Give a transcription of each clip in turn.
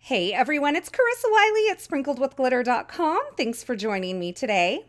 Hey everyone, it's Carissa Wiley at sprinkledwithglitter.com. Thanks for joining me today.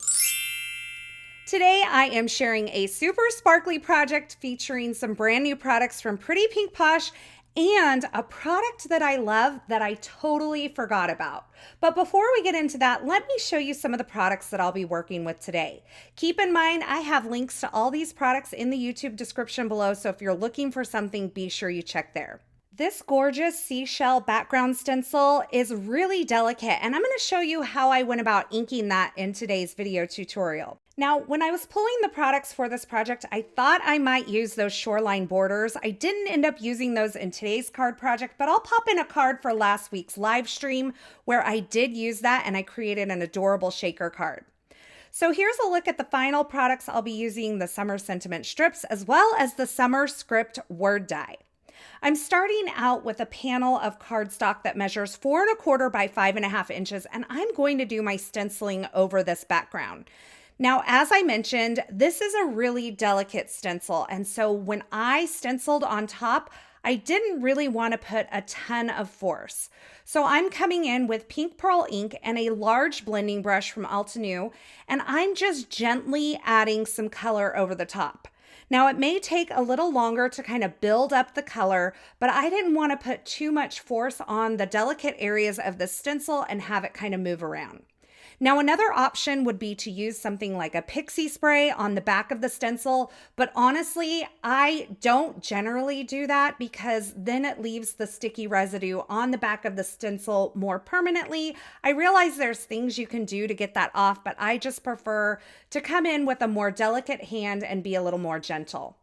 Today I am sharing a super sparkly project featuring some brand new products from Pretty Pink Posh and a product that I love that I totally forgot about. But before we get into that, let me show you some of the products that I'll be working with today. Keep in mind, I have links to all these products in the YouTube description below, so if you're looking for something, be sure you check there. This gorgeous seashell background stencil is really delicate, and I'm going to show you how I went about inking that in today's video tutorial. Now, when I was pulling the products for this project, I thought I might use those Shoreline borders. I didn't end up using those in today's card project, but I'll pop in a card for last week's live stream where I did use that and I created an adorable shaker card. So here's a look at the final products I'll be using: the Summer Sentiment strips as well as the Summer Script word die. I'm starting out with a panel of cardstock that measures 4 1/4 by 5 1/2 inches, and I'm going to do my stenciling over this background. Now, as I mentioned, this is a really delicate stencil, and so when I stenciled on top, I didn't really want to put a ton of force. So I'm coming in with pink pearl ink and a large blending brush from Altenew, and I'm just gently adding some color over the top. Now, it may take a little longer to kind of build up the color, but I didn't want to put too much force on the delicate areas of the stencil and have it kind of move around. Now, another option would be to use something like a pixie spray on the back of the stencil, but honestly, I don't generally do that because then it leaves the sticky residue on the back of the stencil more permanently. I realize there's things you can do to get that off, but I just prefer to come in with a more delicate hand and be a little more gentle.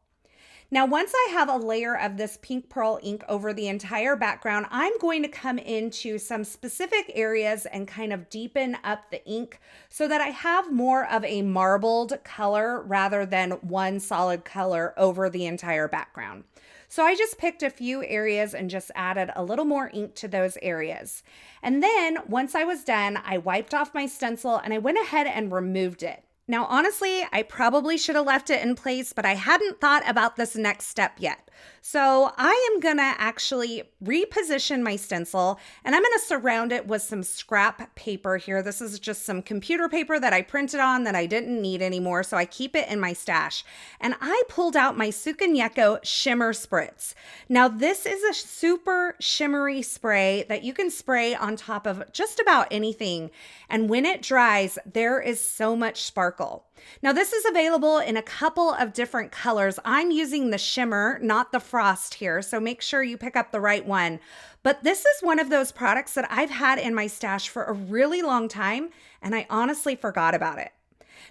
Now, once I have a layer of this pink pearl ink over the entire background, I'm going to come into some specific areas and kind of deepen up the ink so that I have more of a marbled color rather than one solid color over the entire background. So I just picked a few areas and just added a little more ink to those areas. And then once I was done, I wiped off my stencil and I went ahead and removed it. Now, honestly, I probably should have left it in place, but I hadn't thought about this next step yet. So I am gonna actually reposition my stencil and I'm gonna surround it with some scrap paper here. This is just some computer paper that I printed on that I didn't need anymore, so I keep it in my stash. And I pulled out my Sukanyeko Shimmer Spritz. Now, this is a super shimmery spray that you can spray on top of just about anything. And when it dries, there is so much sparkle. Now, this is available in a couple of different colors. I'm using the shimmer, not the frost here, so make sure you pick up the right one. But this is one of those products that I've had in my stash for a really long time, and I honestly forgot about it.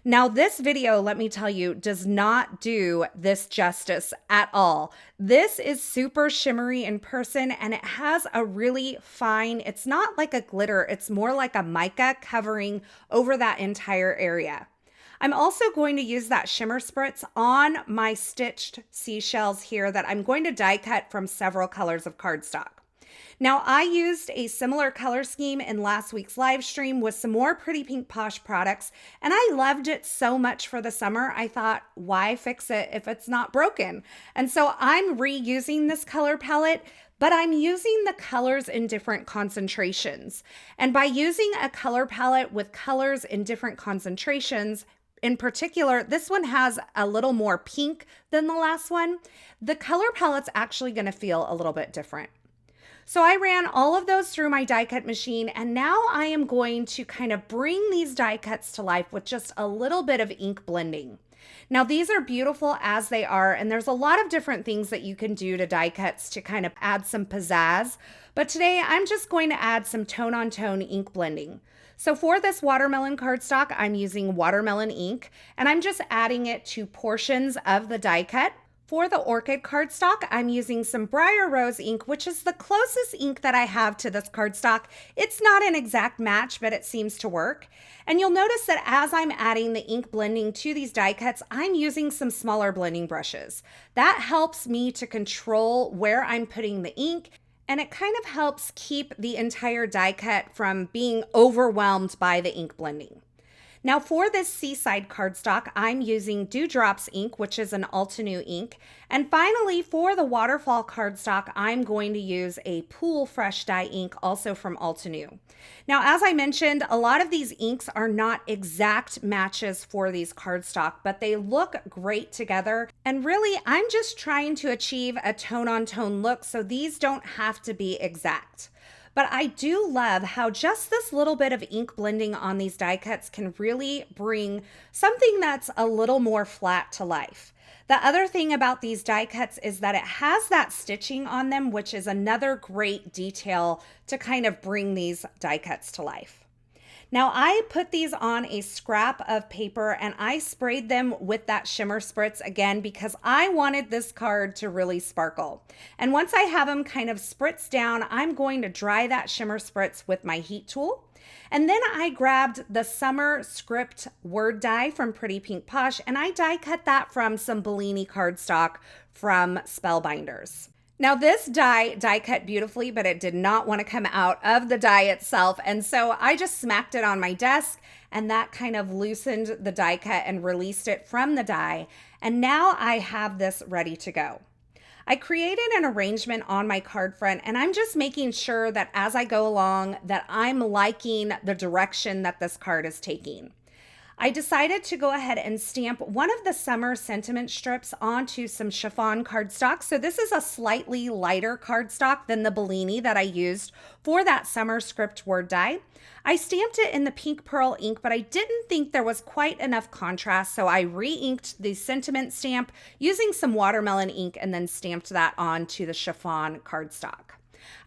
Now, this video, let me tell you, does not do this justice at all. This is super shimmery in person, and it has a really fine, it's not like a glitter, it's more like a mica covering over that entire area. I'm also going to use that shimmer spritz on my stitched seashells here that I'm going to die cut from several colors of cardstock. Now, I used a similar color scheme in last week's live stream with some more Pretty Pink Posh products, and I loved it so much for the summer. I thought, why fix it if it's not broken? And so I'm reusing this color palette, but I'm using the colors in different concentrations. And by using a color palette with colors in different concentrations, in particular, this one has a little more pink than the last one, the color palette's actually going to feel a little bit different. So I ran all of those through my die cut machine, and now I am going to kind of bring these die cuts to life with just a little bit of ink blending. Now, these are beautiful as they are, and there's a lot of different things that you can do to die cuts to kind of add some pizzazz, but today I'm just going to add some tone-on-tone ink blending. So for this watermelon cardstock, I'm using watermelon ink, and I'm just adding it to portions of the die cut. For the orchid cardstock, I'm using some Briar Rose ink, which is the closest ink that I have to this cardstock. It's not an exact match, but it seems to work. And you'll notice that as I'm adding the ink blending to these die cuts, I'm using some smaller blending brushes. That helps me to control where I'm putting the ink, and it kind of helps keep the entire die cut from being overwhelmed by the ink blending. Now for this Seaside cardstock, I'm using Dewdrops ink, which is an Altenew ink. And finally, for the waterfall cardstock, I'm going to use a Pool Fresh Dye ink, also from Altenew. Now, as I mentioned, a lot of these inks are not exact matches for these cardstock, but they look great together. And really, I'm just trying to achieve a tone-on-tone look, so these don't have to be exact. But I do love how just this little bit of ink blending on these die cuts can really bring something that's a little more flat to life. The other thing about these die cuts is that it has that stitching on them, which is another great detail to kind of bring these die cuts to life. Now I put these on a scrap of paper and I sprayed them with that shimmer spritz again because I wanted this card to really sparkle. And once I have them kind of spritzed down, I'm going to dry that shimmer spritz with my heat tool. And then I grabbed the Summer Script word die from Pretty Pink Posh and I die cut that from some Bellini cardstock from Spellbinders. Now this die cut beautifully, but it did not want to come out of the die itself. And so I just smacked it on my desk and that kind of loosened the die cut and released it from the die. And now I have this ready to go. I created an arrangement on my card front and I'm just making sure that as I go along that I'm liking the direction that this card is taking. I decided to go ahead and stamp one of the summer sentiment strips onto some chiffon cardstock. So this is a slightly lighter cardstock than the Bellini that I used for that summer script word die. I stamped it in the pink pearl ink, but I didn't think there was quite enough contrast, so I re-inked the sentiment stamp using some watermelon ink and then stamped that onto the chiffon cardstock.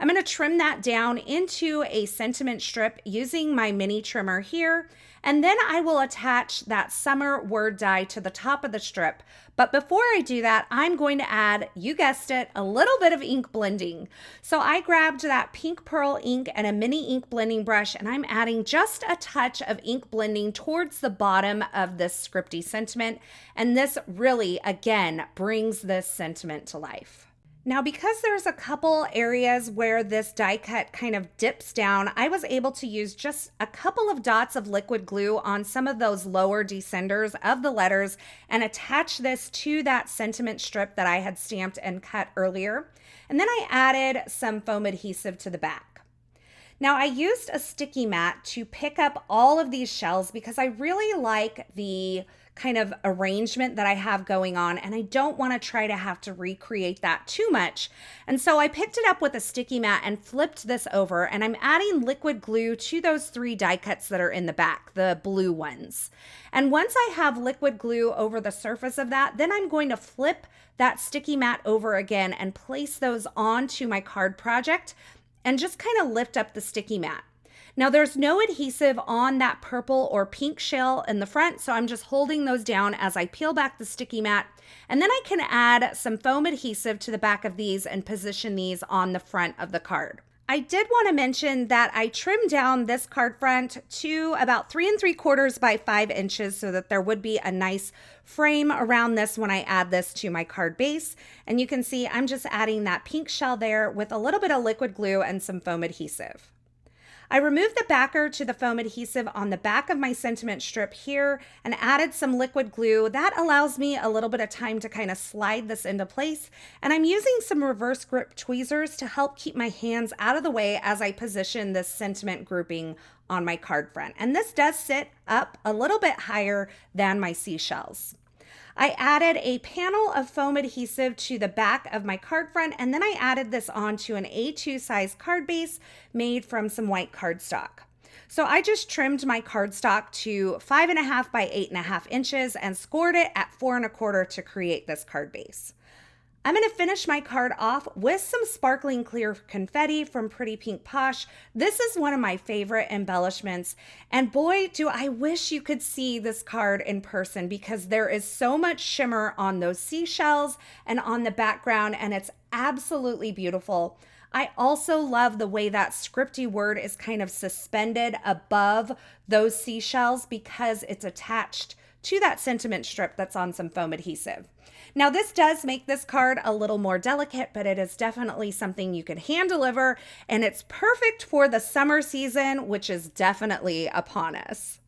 I'm going to trim that down into a sentiment strip using my mini trimmer here, and then I will attach that summer word die to the top of the strip. But before I do that, I'm going to add, you guessed it, a little bit of ink blending. So I grabbed that pink pearl ink and a mini ink blending brush, and I'm adding just a touch of ink blending towards the bottom of this scripty sentiment. And this really, again, brings this sentiment to life. Now, because there's a couple areas where this die cut kind of dips down, I was able to use just a couple of dots of liquid glue on some of those lower descenders of the letters and attach this to that sentiment strip that I had stamped and cut earlier. And then I added some foam adhesive to the back. Now, I used a sticky mat to pick up all of these shells because I really like the kind of arrangement that I have going on, and I don't want to try to have to recreate that too much. And so I picked it up with a sticky mat and flipped this over, and I'm adding liquid glue to those 3 die cuts that are in the back, the blue ones. And once I have liquid glue over the surface of that, then I'm going to flip that sticky mat over again and place those onto my card project and just kind of lift up the sticky mat. Now there's no adhesive on that purple or pink shell in the front, so I'm just holding those down as I peel back the sticky mat. And then I can add some foam adhesive to the back of these and position these on the front of the card. I did want to mention that I trimmed down this card front to about 3 3/4 by 5 inches so that there would be a nice frame around this when I add this to my card base. And you can see I'm just adding that pink shell there with a little bit of liquid glue and some foam adhesive. I removed the backer to the foam adhesive on the back of my sentiment strip here and added some liquid glue. That allows me a little bit of time to kind of slide this into place. And I'm using some reverse grip tweezers to help keep my hands out of the way as I position this sentiment grouping on my card front. And this does sit up a little bit higher than my seashells. I added a panel of foam adhesive to the back of my card front, and then I added this onto an A2 size card base made from some white cardstock. So I just trimmed my cardstock to 5.5 by 8.5 inches and scored it at 4 1/4 to create this card base. I'm going to finish my card off with some sparkling clear confetti from Pretty Pink Posh. This is one of my favorite embellishments, and boy, do I wish you could see this card in person because there is so much shimmer on those seashells and on the background, and it's absolutely beautiful. I also love the way that scripty word is kind of suspended above those seashells because it's attached to that sentiment strip that's on some foam adhesive. Now this does make this card a little more delicate, but it is definitely something you can hand deliver, and it's perfect for the summer season, which is definitely upon us.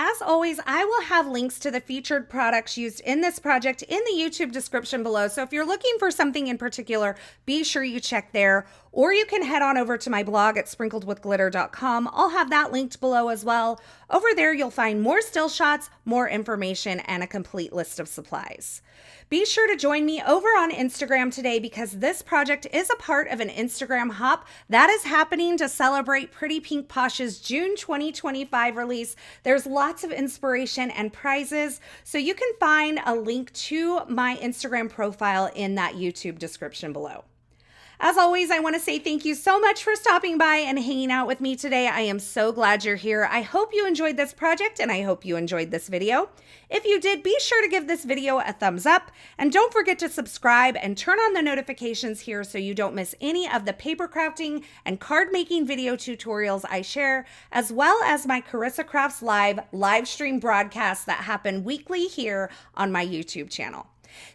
As always, I will have links to the featured products used in this project in the YouTube description below. So if you're looking for something in particular, be sure you check there. Or you can head on over to my blog at sprinkledwithglitter.com. I'll have that linked below as well. Over there, you'll find more still shots, more information, and a complete list of supplies. Be sure to join me over on Instagram today because this project is a part of an Instagram hop that is happening to celebrate Pretty Pink Posh's June 2025 release. There's lots of inspiration and prizes, so you can find a link to my Instagram profile in that YouTube description below. As always, I want to say thank you so much for stopping by and hanging out with me today. I am so glad you're here. I hope you enjoyed this project and I hope you enjoyed this video. If you did, be sure to give this video a thumbs up and don't forget to subscribe and turn on the notifications here so you don't miss any of the paper crafting and card making video tutorials I share, as well as my Carissa Crafts live stream broadcasts that happen weekly here on my YouTube channel.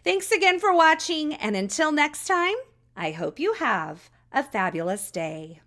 Thanks again for watching, and until next time, I hope you have a fabulous day.